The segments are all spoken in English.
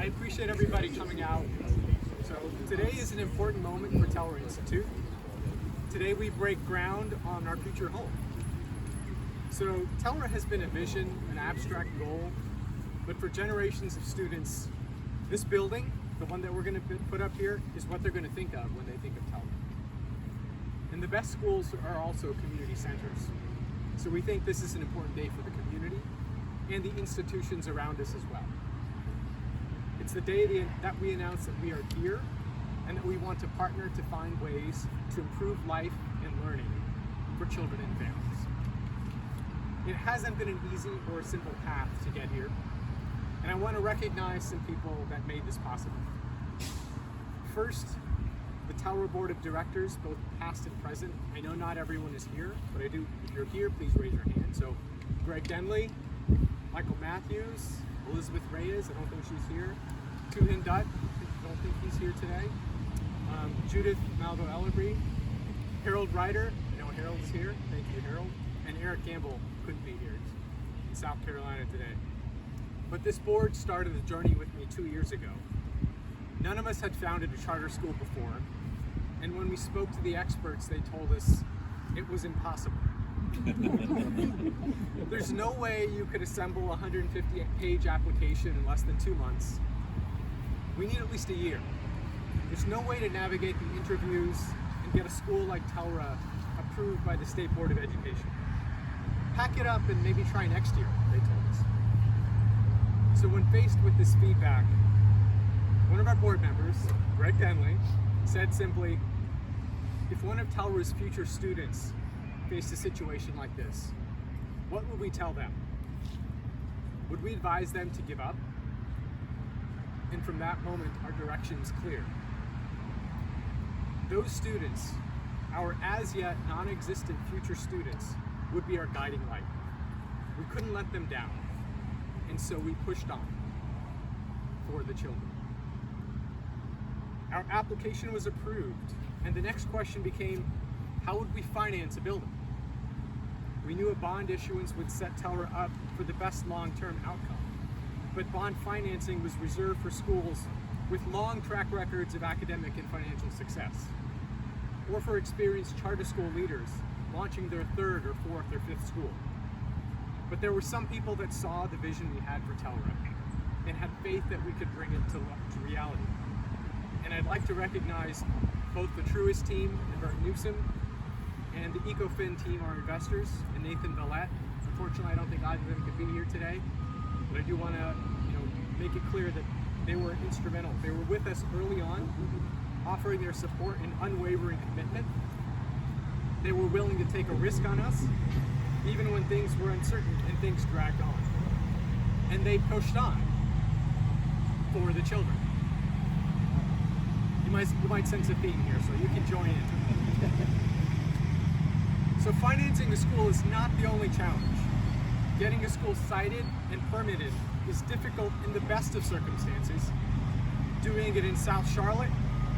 I appreciate everybody coming out. So today is an important moment for Telra Institute. Today we break ground on our future home. So Telra has been a vision, an abstract goal, but for generations of students, this building, the one that we're going to put up here, is what they're going to think of when they think of Telra. And the best schools are also community centers. So we think this is an important day for the community and the institutions around us as well. It's the day that we announce that we are here and that we want to partner to find ways to improve life and learning for children and families. It hasn't been an easy or a simple path to get here, and I want to recognize some people that made this possible. First, the Telra Board of Directors, both past and present. I know not everyone is here, but if you're here, please raise your hand. So Greg Denley, Michael Matthews, Elizabeth Reyes, I don't think she's here. Tuhin Dutt, I don't think he's here today. Judith Malvo-Ellerbee, Harold Ryder, I know Harold is here, thank you Harold. And Eric Gamble couldn't be here, he's in South Carolina today. But this board started a journey with me 2 years ago. None of us had founded a charter school before, and when we spoke to the experts, they told us it was impossible. There's no way you could assemble a 150-page application in less than 2 months. We need at least a year. There's no way to navigate the interviews and get a school like Telra approved by the State Board of Education. Pack it up and maybe try next year, they told us. So when faced with this feedback, one of our board members, Greg Denley, said simply, if one of Telra's future students faced a situation like this, what would we tell them? Would we advise them to give up? And from that moment, our direction is clear. Those students, our as yet non-existent future students, would be our guiding light. We couldn't let them down, and so we pushed on for the children. Our application was approved, and the next question became, how would we finance a building? We knew a bond issuance would set Telra up for the best long-term outcome, but bond financing was reserved for schools with long track records of academic and financial success, or for experienced charter school leaders launching their third or fourth or fifth school. But there were some people that saw the vision we had for Telra and had faith that we could bring it to reality. And I'd like to recognize both the Truist team and Bert Newsom and the EcoFin team, our investors, and Nathan Vallette. Unfortunately, I don't think either of them could be here today, but I do want to make it clear that they were instrumental. They were with us early on, offering their support and unwavering commitment. They were willing to take a risk on us, even when things were uncertain and things dragged on. And they pushed on for the children. You might sense a theme here, so you can join in. So financing a school is not the only challenge. Getting a school sited and permitted is difficult in the best of circumstances. Doing it in South Charlotte,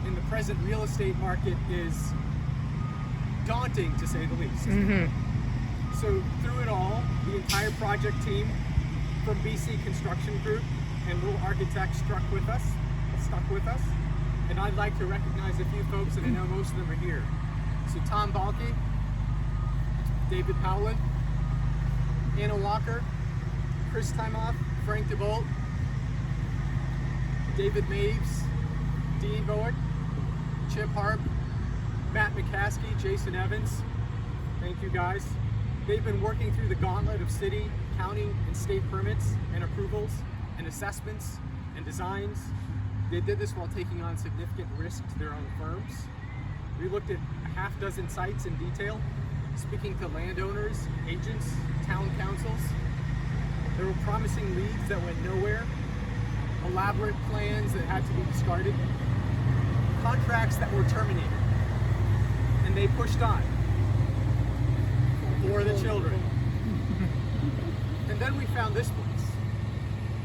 in the present real estate market, is daunting to say the least. So through it all, the entire project team from BC Construction Group and Little Architects stuck with us. And I'd like to recognize a few folks, and I know most of them are here. So Tom Balke, David Howland, Anna Walker, Chris Timoff, Frank DeBolt, David Maves, Dean Bowick, Chip Harp, Matt McCaskey, Jason Evans. Thank you guys. They've been working through the gauntlet of city, county, and state permits and approvals and assessments and designs. They did this while taking on significant risk to their own firms. We looked at a half dozen sites in detail, speaking to landowners, agents, town councils. There were promising leads that went nowhere, elaborate plans that had to be discarded, contracts that were terminated, and they pushed on for the children. And then we found this place,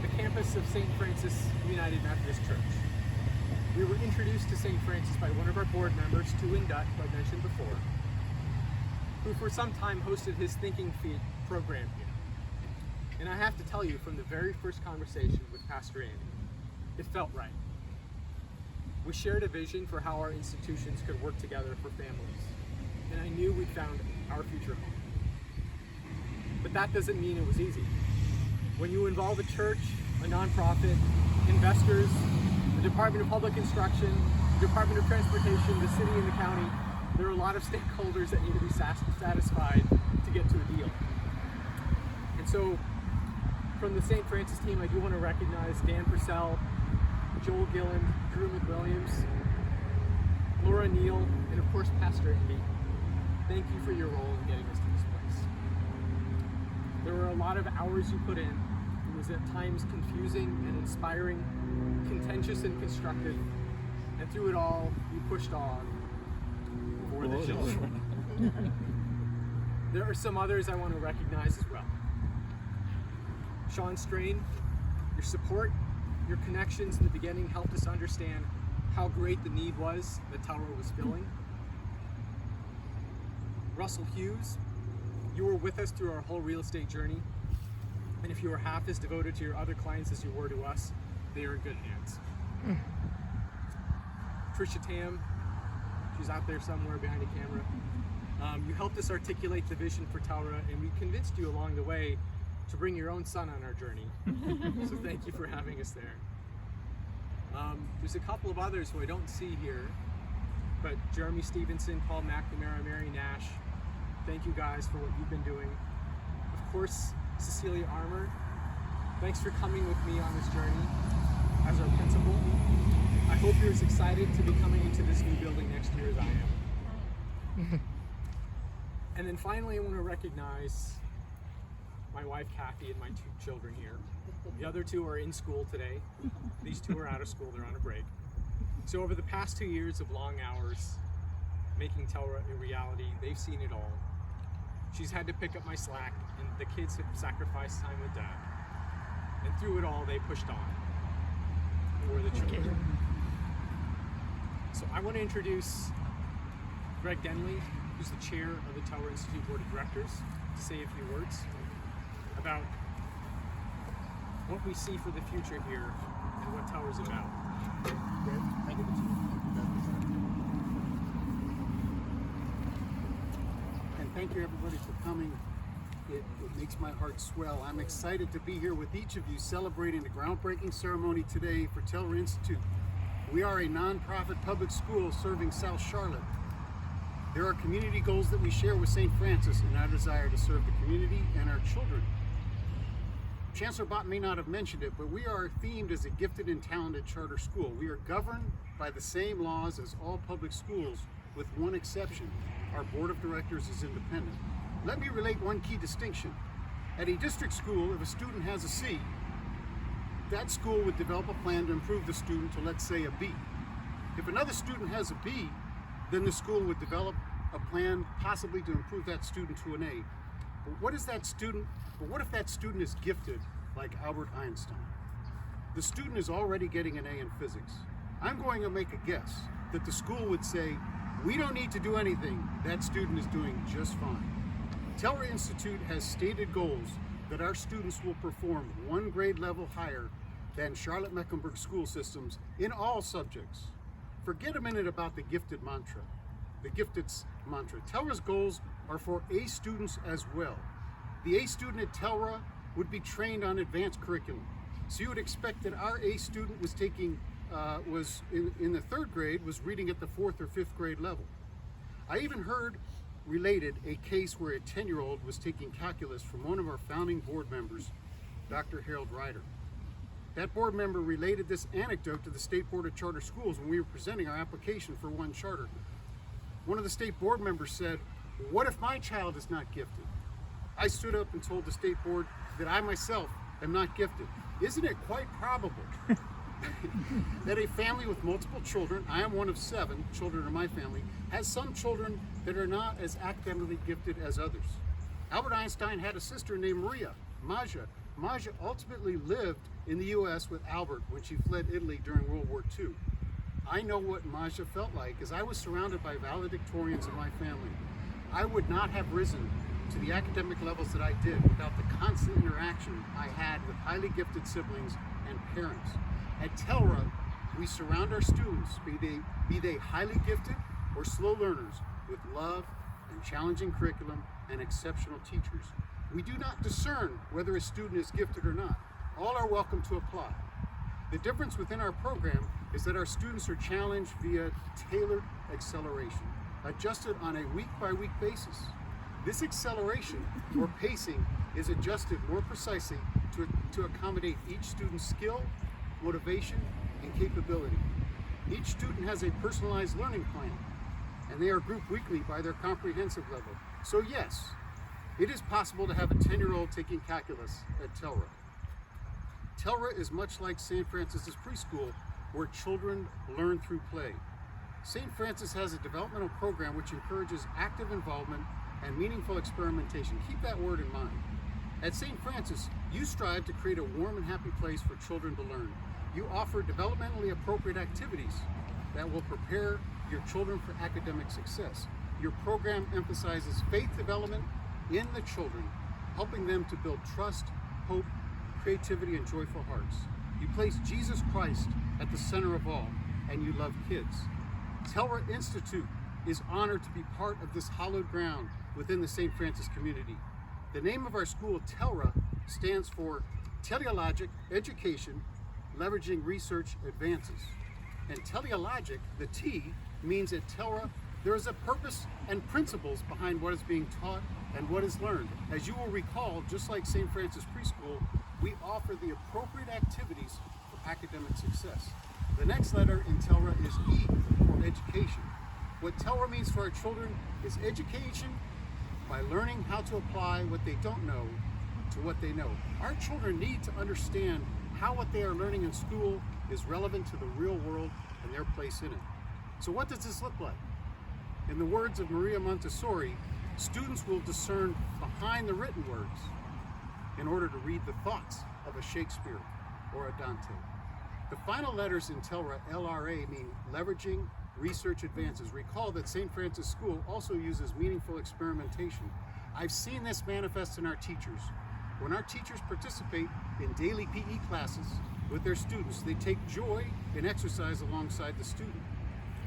the campus of St. Francis United Methodist Church. We were introduced to St. Francis by one of our board members, Tuhin Dutt, who I mentioned before, who for some time hosted his Thinking Feet program here. And I have to tell you, from the very first conversation with Pastor Andy, It felt right. We shared a vision for how our institutions could work together for families, and I knew we'd found our future home. But that doesn't mean it was easy. When you involve a church, a nonprofit, investors, the Department of Public Instruction, the Department of Transportation, the city and the county, there are a lot of stakeholders that need to be satisfied to get to a deal. And so, from the St. Francis team, I do want to recognize Dan Purcell, Joel Gilland, Drew McWilliams, Laura Neal, and of course Pastor Andy. Thank you for your role in getting us to this place. There were a lot of hours you put in. It was at times confusing and inspiring, contentious and constructive, and through it all, you pushed on for the children. There are some others I want to recognize as well. Sean Strain, your support, your connections in the beginning helped us understand how great the need was that Telra was filling. Russell Hughes, you were with us through our whole real estate journey, and if you were half as devoted to your other clients as you were to us, they are in good hands. Tricia Tam, she's out there somewhere behind a camera. You helped us articulate the vision for Telra, and we convinced you along the way to bring your own son on our journey. So thank you for having us there. There's a couple of others who I don't see here, but Jeremy Stevenson, Paul McNamara, Mary Nash, thank you guys for what you've been doing. Of course, Cecilia Armour, thanks for coming with me on this journey as our principal. I hope you're as excited to be coming into this new building next year as I am. And then finally, I want to recognize my wife Kathy and my 2 children here. The other 2 are in school today. These 2 are out of school, they're on a break. So over the past 2 years of long hours making Telra a reality, they've seen it all. She's had to pick up my slack, and the kids have sacrificed time with Dad. And through it all, they pushed on. And we're the children. So I want to introduce Greg Denley, who's the chair of the Telra Institute Board of Directors, to say a few words about what we see for the future here and what Telra's about. Thank you. And thank you everybody for coming. It makes my heart swell. I'm excited to be here with each of you celebrating the groundbreaking ceremony today for Telra Institute. We are a nonprofit public school serving South Charlotte. There are community goals that we share with St. Francis in our desire to serve the community and our children. Chancellor Bott may not have mentioned it, but we are themed as a gifted and talented charter school. We are governed by the same laws as all public schools, with one exception. Our board of directors is independent. Let me relate one key distinction. At a district school, if a student has a C, that school would develop a plan to improve the student to, let's say, a B. If another student has a B, then the school would develop a plan possibly to improve that student to an A. But what if that student is gifted like Albert Einstein? The student is already getting an A in physics. I'm going to make a guess that the school would say, we don't need to do anything, that student is doing just fine. Telra Institute has stated goals that our students will perform 1 grade level higher than Charlotte-Mecklenburg school systems in all subjects. Forget a minute about the gifted mantra. Telra's goals are for A students as well. The A student at Telra would be trained on advanced curriculum. So you would expect that our A student was taking, was in the 3rd grade, was reading at the 4th or 5th grade level. I even heard related a case where a 10-year-old was taking calculus from one of our founding board members, Dr. Harold Ryder. That board member related this anecdote to the State Board of Charter Schools when we were presenting our application for one charter. One of the state board members said, what if my child is not gifted? I stood up and told the state board that I myself am not gifted. Isn't it quite probable that a family with multiple children, I am one of 7 children in my family, has some children that are not as academically gifted as others? Albert Einstein had a sister named Maria, Maja. Maja ultimately lived in the U.S. with Albert when she fled Italy during World War II. I know what Maja felt like, as I was surrounded by valedictorians in my family. I would not have risen to the academic levels that I did without the constant interaction I had with highly gifted siblings and parents. At Telra, we surround our students, be they highly gifted or slow learners, with love and challenging curriculum and exceptional teachers. We do not discern whether a student is gifted or not. All are welcome to apply. The difference within our program is that our students are challenged via tailored acceleration, adjusted on a week-by-week basis. This acceleration or pacing is adjusted more precisely to accommodate each student's skill, motivation, and capability. Each student has a personalized learning plan, and they are grouped weekly by their comprehensive level. So yes, it is possible to have a 10-year-old taking calculus at Telra. Telra is much like St. Francis's preschool, where children learn through play. St. Francis has a developmental program which encourages active involvement and meaningful experimentation. Keep that word in mind. At St. Francis, you strive to create a warm and happy place for children to learn. You offer developmentally appropriate activities that will prepare your children for academic success. Your program emphasizes faith development in the children, helping them to build trust, hope, creativity, and joyful hearts. You place Jesus Christ at the center of all, and you love kids. Telra Institute is honored to be part of this hallowed ground within the St. Francis community. The name of our school, Telra, stands for Teleologic Education, Leveraging Research Advances. And teleologic, the T, means at Telra there is a purpose and principles behind what is being taught and what is learned. As you will recall, just like St. Francis Preschool, we offer the appropriate activities for academic success. The next letter in Telra is E for education. What Telra means for our children is education by learning how to apply what they don't know to what they know. Our children need to understand how what they are learning in school is relevant to the real world and their place in it. So what does this look like? In the words of Maria Montessori, students will discern behind the written words in order to read the thoughts of a Shakespeare or a Dante. The final letters in Telra, LRA, mean leveraging research advances. Recall that St. Francis School also uses meaningful experimentation. I've seen this manifest in our teachers. When our teachers participate in daily PE classes with their students, they take joy in exercise alongside the student.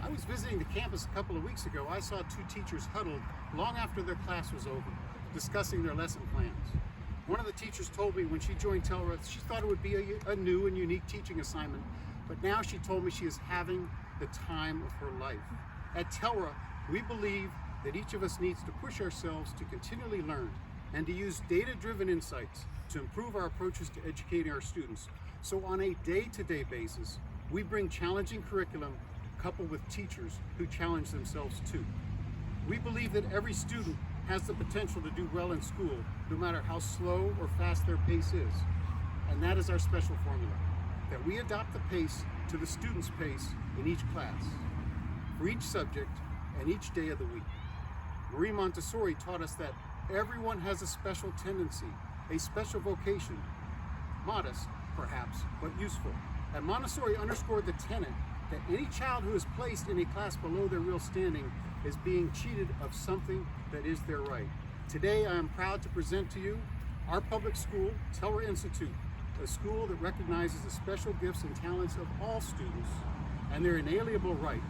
I was visiting the campus a couple of weeks ago. I saw two teachers huddled long after their class was over, discussing their lesson plans. One of the teachers told me when she joined Telra, she thought it would be a new and unique teaching assignment, but now she told me she is having the time of her life. At Telra, we believe that each of us needs to push ourselves to continually learn and to use data-driven insights to improve our approaches to educating our students. So on a day-to-day basis, we bring challenging curriculum coupled with teachers who challenge themselves too. We believe that every student has the potential to do well in school, no matter how slow or fast their pace is. And that is our special formula, that we adopt the pace to the student's pace in each class, for each subject and each day of the week. Marie Montessori taught us that everyone has a special tendency, a special vocation, modest perhaps, but useful. And Montessori underscored the tenet that any child who is placed in a class below their real standing is being cheated of something that is their right. Today I am proud to present to you our public school, Telra Institute, a school that recognizes the special gifts and talents of all students and their inalienable right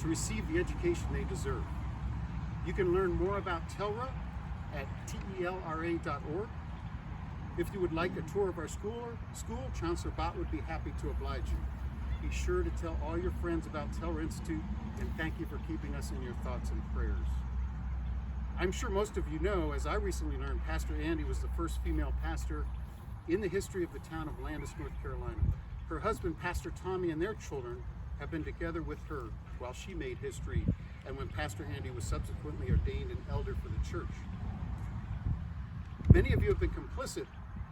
to receive the education they deserve. You can learn more about Telra at telra.org. If you would like a tour of our school, Chancellor Bott would be happy to oblige you. Be sure to tell all your friends about Telra Institute, and thank you for keeping us in your thoughts and prayers. I'm sure most of you know, as I recently learned, Pastor Andy was the first female pastor in the history of the town of Landis, North Carolina. Her husband, Pastor Tommy, and their children have been together with her while she made history and when Pastor Andy was subsequently ordained an elder for the church. Many of you have been complicit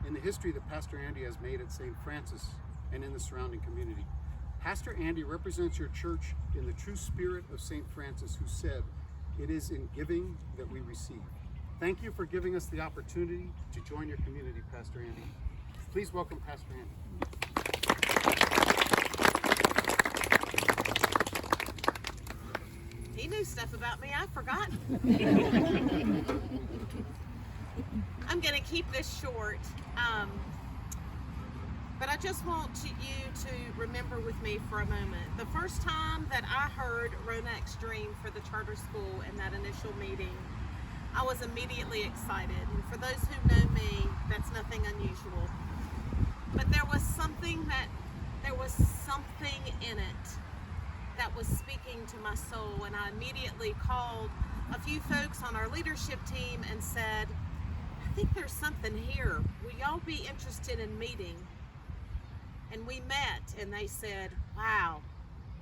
in the history that Pastor Andy has made at St. Francis and in the surrounding community. Pastor Andy represents your church in the true spirit of St. Francis, who said, "It is in giving that we receive." Thank you for giving us the opportunity to join your community, Pastor Andy. Please welcome Pastor Andy. He knew stuff about me I forgot. I'm going to keep this short. But I just want you to remember with me for a moment. The first time that I heard Ronak's dream for the charter school in that initial meeting, I was immediately excited. And for those who know me, that's nothing unusual. But there was something in it that was speaking to my soul, and I immediately called a few folks on our leadership team and said, I think there's something here. Will y'all be interested in meeting? And we met, and they said, wow,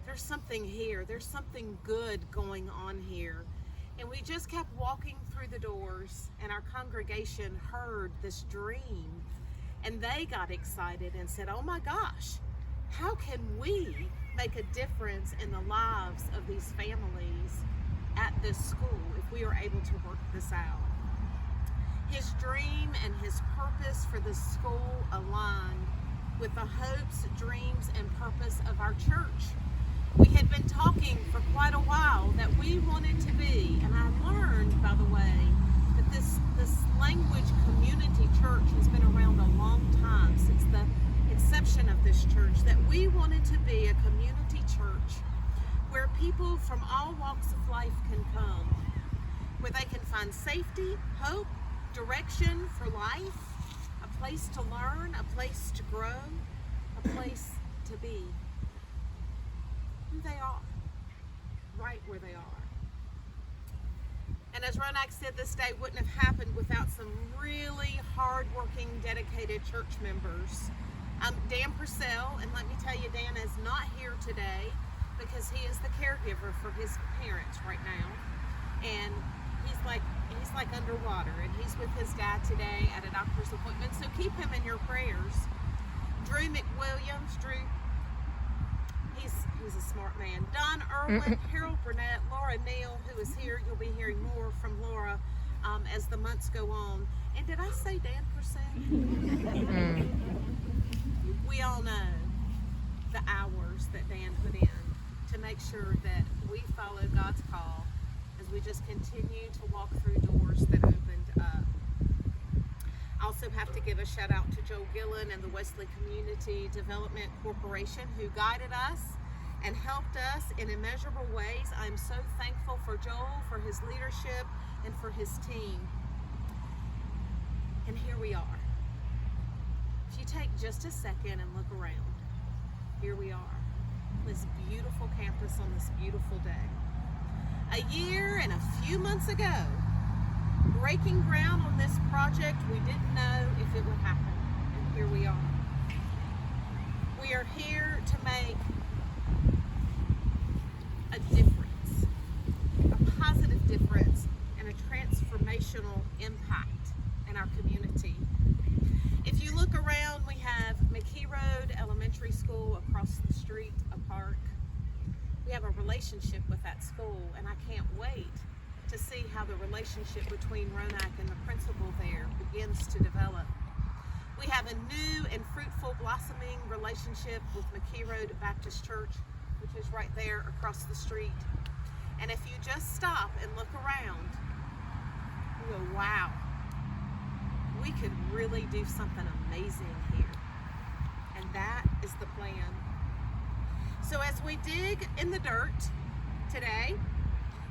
there's something here. There's something good going on here. And we just kept walking through the doors, and our congregation heard this dream, and they got excited and said, oh my gosh, how can we make a difference in the lives of these families at this school if we are able to work this out? His dream and his purpose for the school aligned with the hopes, dreams, and purpose of our church. We had been talking for quite a while that we wanted to be, and I learned, by the way, that this language community church has been around a long time, since the inception of this church, that we wanted to be a community church where people from all walks of life can come, where they can find safety, hope, direction for life, a place to learn, a place to grow, a place to be who they are, right where they are. And as Ronak said, this day wouldn't have happened without some really hard-working, dedicated church members. Dan Purcell, and let me tell you, Dan is not here today because he is the caregiver for his parents right now, and he's like underwater, and he's with his dad today at a doctor's appointment, so keep him in your prayers. Drew McWilliams, he's a smart man. Don Irwin, Harold Burnett, Laura Neal, who is here. You'll be hearing more from Laura as the months go on. And did I say Dan Purcell? We all know the hours that Dan put in to make sure that we follow God's call as we just continue to walk through doors that opened up. I also have to give a shout out to Joel Gillen and the Wesley Community Development Corporation, who guided us and helped us in immeasurable ways. I'm so thankful for Joel, for his leadership, and for his team. And here we are. If you take just a second and look around, here we are, this beautiful campus on this beautiful day. A year and a few months ago, breaking ground on this project, we didn't know if it would happen, and here we are. We are here to make a difference, a positive difference, and a transformational impact in our community. If you look around, we have McKee Road Elementary School across the street, a park. We have a relationship with that school, and I can't wait to see how the relationship between Ronak and the principal there begins to develop. We have a new and fruitful, blossoming relationship with McKee Road Baptist Church, which is right there across the street. And if you just stop and look around, you go, wow, we could really do something amazing here. And that is the plan. So as we dig in the dirt today,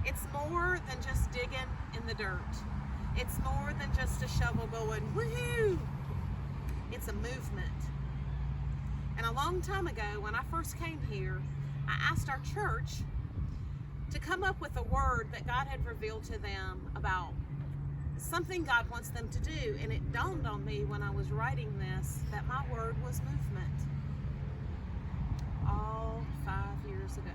it's more than just digging in the dirt. It's more than just a shovel going, woohoo! It's a movement. And a long time ago, when I first came here, I asked our church to come up with a word that God had revealed to them about something God wants them to do. And it dawned on me when I was writing this that my word was movement. All 5 years ago.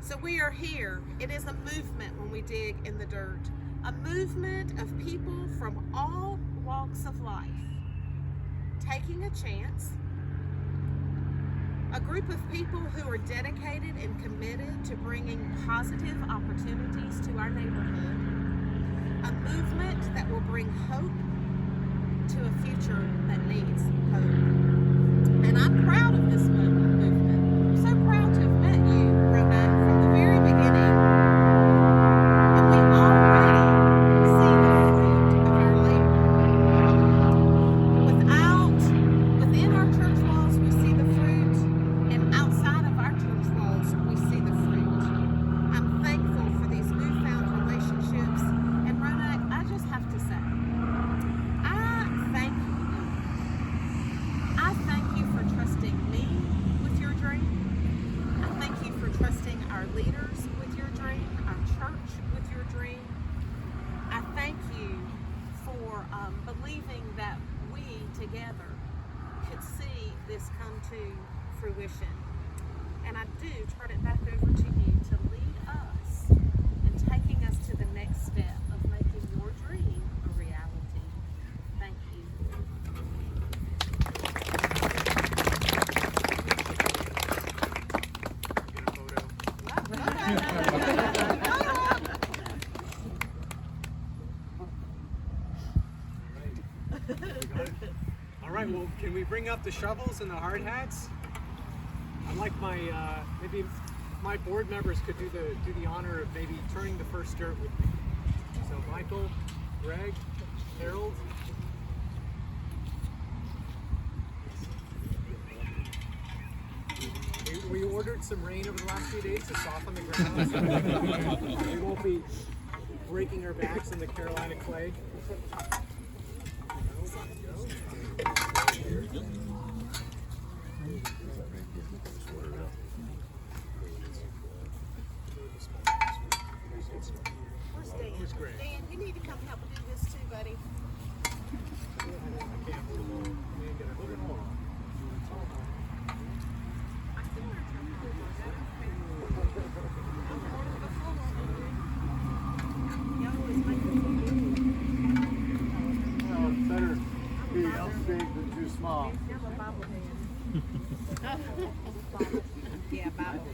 So we are here. It is a movement when we dig in the dirt. A movement of people from all walks of life taking a chance. A group of people who are dedicated and committed to bringing positive opportunities to our neighborhood. A movement that will bring hope to a future that needs hope. And I'm proud of this movement. I'm so proud to have met you, Ronak, from the very beginning. And we already see the fruit of our labor. Within this come to fruition. And I do turn it back over to you to lead us in taking us to the next step of making your dream a reality. Thank you. All right, well, can we bring up the shovels and the hard hats? I'd like maybe my board members could do the honor of maybe turning the first dirt with me. So Michael, Greg, Harold. We ordered some rain over the last few days to soften the ground. So we won't be breaking our backs in the Carolina clay. Where's Dan? Dan, you need to come help me do this too, buddy. Well, it's better to be big than too small. Yeah, Bible.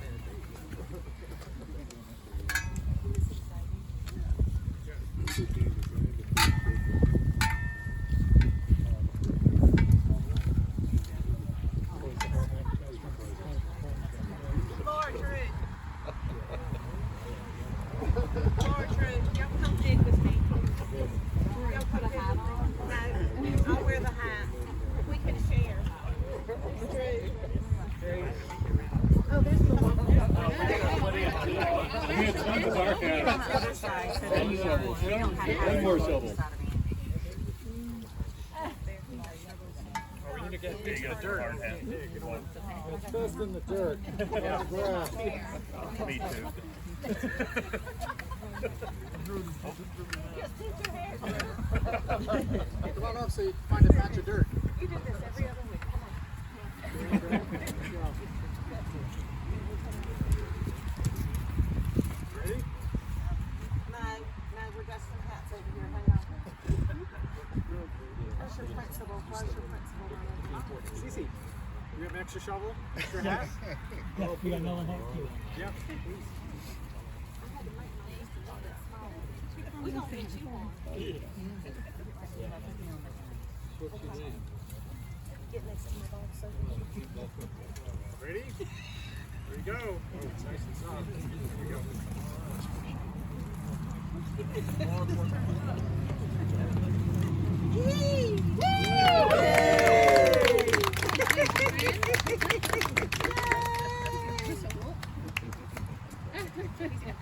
Y'all come dig with me. Y'all put a hat on? No, I'll wear the hat. We can share. Oh, there's the one. One more shovel. We need to get the dirt. It's best in the dirt. On the ground. Me too. Come on up so you can find a patch of dirt. You do this every other week. Come on. Ready? No, we got some hats over here. Hang on. Where's your principal? Cece, you have an extra shovel? Extra hat? We got another hat too. Yeah, please. We gonna get you one. Get next to my dog so Ready? Here we go. Oh, it's nice and soft. Here we go.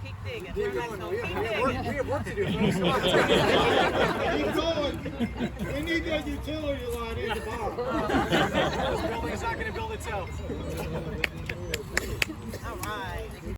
keep digging. Keep We're not going. gonna We keep have work to do. Keep going. We need that utility line in the bottom. This building's not going to build itself.